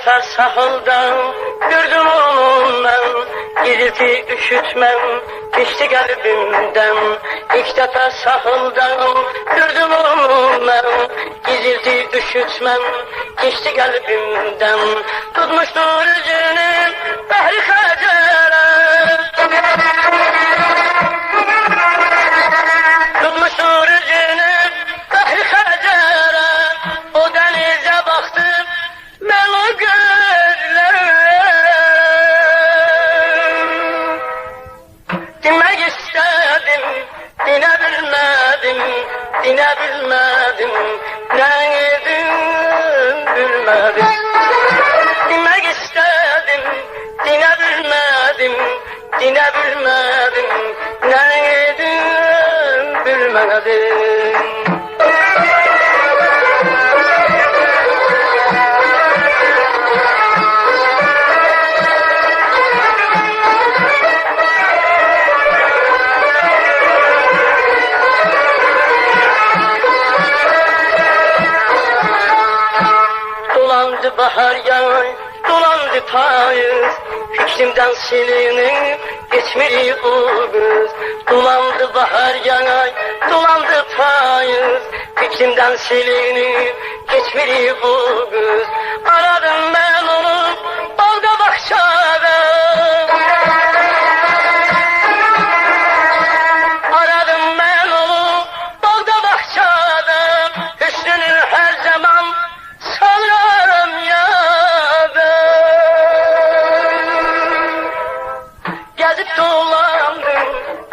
defa sahilden gördüm onu ben, gizilti üşütmem geçti kalbimden. İlk defa sahilden gördüm onu ben, gizilti üşütmem geçti kalbimden. Tutmuştur üzünüm bahri Hacer'e, tutmuştur üzünüm bahri Hacer'e. O denize baktım ben o gözlere, dinmek istedim dinebilmedim, dinebilmedim, ne yedim bilmedim. Dinmek istedim dinebilmedim, dinebilmedim, ne yedim bilmedim. Dolandı bahar yağar, dolandı payız, fikrimden silinip geçmeli o kız. Dolandı bahar yağar, dolandı payız, fikrimden silinip geçmeli o kız. Aradım ben onu balda bahçede, aradım ben onu balda bahçede. Hüsnünü her zaman sanırım yâbe. Gezip dolandım,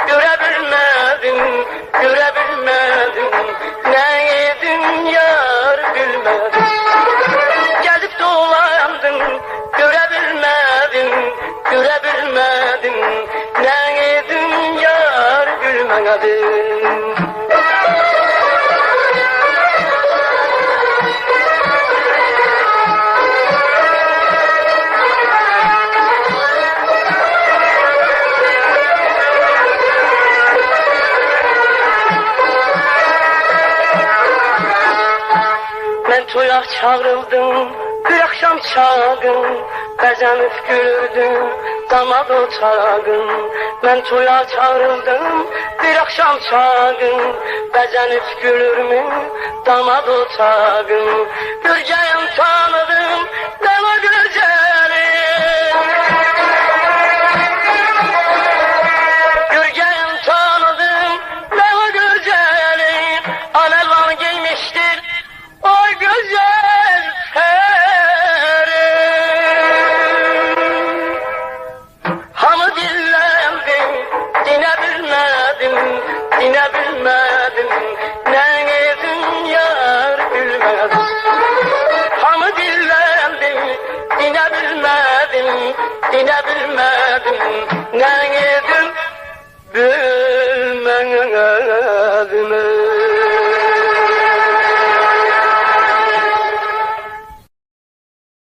görebilmedim, görebilmedim, ne yedim yar bilmedim. Gezip dolandım, görebilmedim, görebilmedim, ne yedim yar bilmedim. Ben toya çağrıldım bir akşam çağın, bezenip gülürdüm damad otağın. Ben toya çağrıldım bir akşam çağın, bezenip gülürmü damad otağın. Göreceğim tanıdım ben o güzeli, göreceğim tanıdım ben o güzeli. Anelvan giymiştir o güzel peri. Hamı dillendim, dinebilmedim, dinebilmedim, ne yedim yar bilmedim. Hamı dillendim, dinebilmedim, dinebilmedim, ne yedim bilmedim.